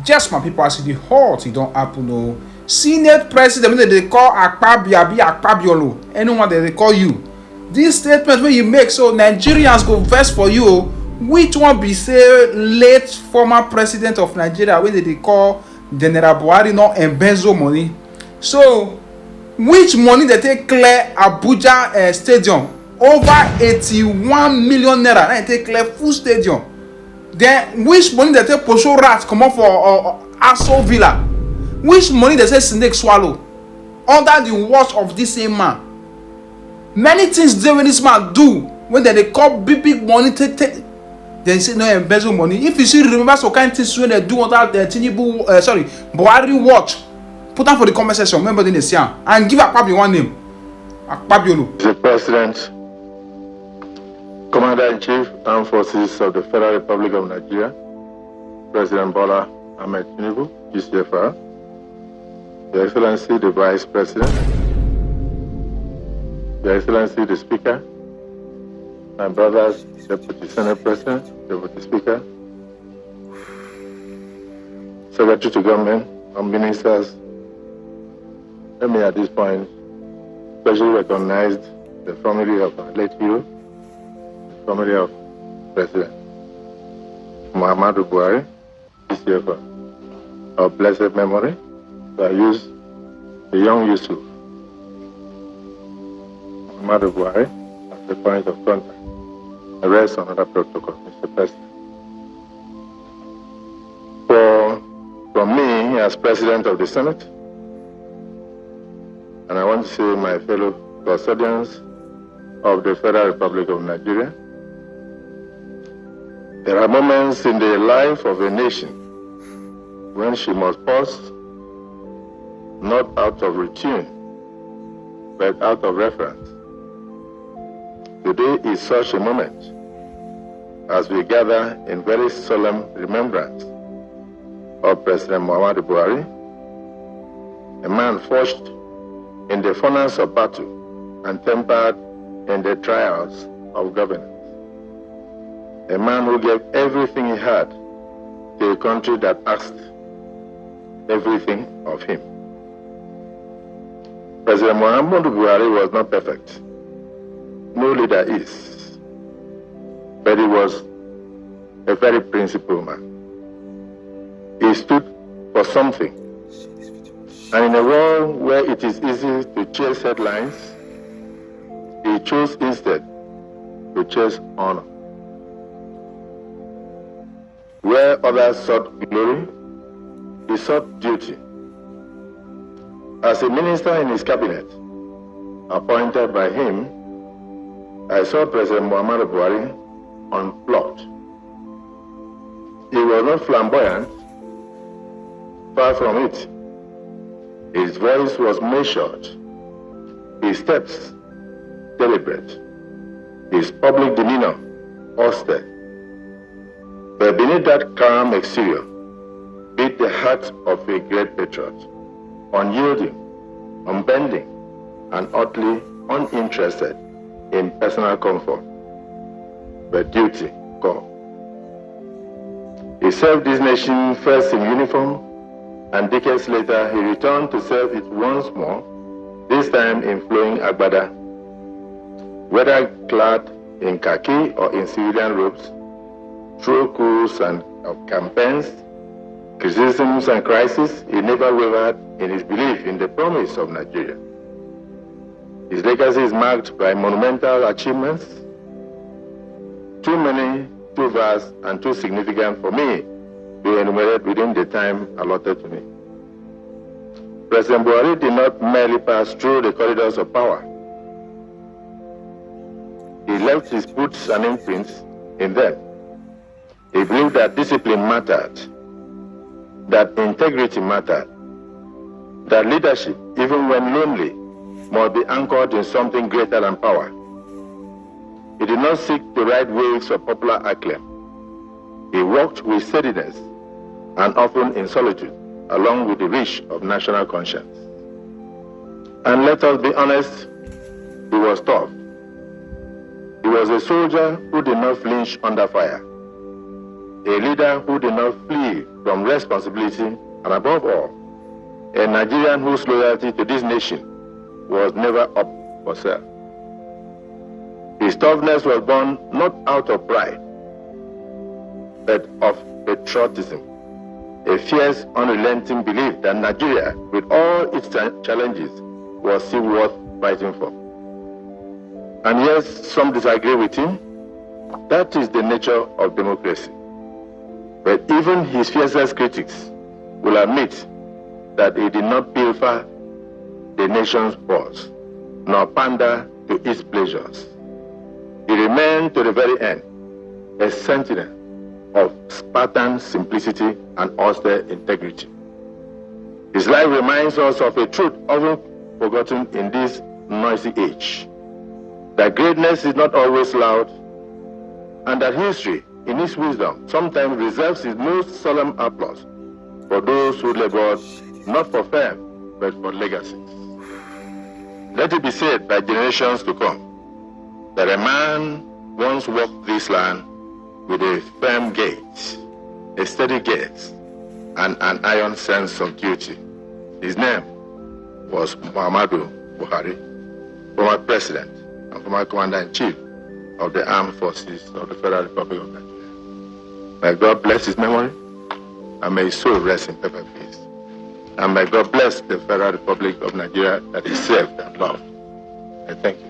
Just my people, as the halt, it don't happen. No. Senate president, when they call Akpabio, be Akpabio, anyone that they call you. This statement when you make, so Nigerians go vex for you. Which one be say late former president of Nigeria, when they call General Buhari, not Embezzle money? So, which money they take clear Abuja stadium? Over 81 million naira. They take clear full stadium. Then which money they take Posho rat come up for Aso Villa? Which money they say snake swallow under the watch of this same man? Many things they when this man do when they call big money take. They say no embezzle money. If you see remember some kind of things when they do under the Tinubu Buhari watch, put them for the comment section. Remember the name and give Akpabio one name. Akpabio. The President, Commander-in-Chief, Armed Forces of the Federal Republic of Nigeria, President Bola Ahmed Tinubu, GCFR, Your Excellency the Vice President, Your Excellency the Speaker, my brothers, Deputy Senate President, Deputy Speaker, Secretary to Government, and Ministers, let me at this point especially recognize the family of our late hero, the family of President Muhammadu Buhari, GCFR, of blessed memory, that use the young Yusuf Muhammadu Buhari as the point of contact. The rest on other protocol, Mr. President. From me as President of the Senate, and I want to say my fellow custodians of the Federal Republic of Nigeria, there are moments in the life of a nation when she must pause, not out of routine, but out of reference. Today is such a moment as we gather in very solemn remembrance of President Muhammadu Buhari, a man forged in the furnace of battle and tempered in the trials of governance, a man who gave everything he had to a country that asked everything of him. President Muhammadu Buhari was not perfect. No leader is, but he was a very principled man. He stood for something, and in a world where it is easy to chase headlines, he chose instead to chase honor. Where others sought glory, he sought duty. As a minister in his cabinet, appointed by him, I saw President Muhammadu Buhari unplugged. He was not flamboyant, far from it. His voice was measured, his steps deliberate, his public demeanor austere. But beneath that calm exterior beat the heart of a great patriot, unyielding, unbending, and utterly uninterested in personal comfort, but duty called. He served this nation first in uniform, and decades later he returned to serve it once more, this time in flowing agbada. Whether clad in khaki or in civilian robes, through coups and campaigns, criticisms and crises, he never wavered in his belief in the promise of Nigeria. His legacy is marked by monumental achievements, too many, too vast, and too significant for me to enumerate within the time allotted to me. President Buhari did not merely pass through the corridors of power. He left his boots and imprints in them. He believed that discipline mattered, that integrity mattered, that leadership, even when lonely, must be anchored in something greater than power. He did not seek the right waves of popular acclaim. He walked with steadiness and often in solitude, along with the reach of national conscience. And let us be honest, he was tough. He was a soldier who did not flinch under fire. a leader who did not flee from responsibility, and above all, a Nigerian whose loyalty to this nation was never up for sale. His toughness was born not out of pride, but of patriotism, a fierce, unrelenting belief that Nigeria, with all its challenges, was still worth fighting for. And yes, some disagree with him. That is the nature of democracy. But even his fiercest critics will admit that he did not pilfer the nation's purse, nor pander to its pleasures. He remained to the very end a sentinel of Spartan simplicity and austere integrity. His life reminds us of a truth often forgotten in this noisy age, that greatness is not always loud, and that history, in its wisdom, sometimes reserves its most solemn applause for those who labored not for fame, but for legacy. Let it be said by generations to come that a man once walked this land with a firm gait, a steady gaze, and an iron sense of duty. His name was Muhammadu Buhari, former president and former commander-in-chief of the Armed Forces of the Federal Republic of Nigeria. May God bless his memory, and may his soul rest in perfect peace. And may God bless the Federal Republic of Nigeria that he served and loved. And thank you.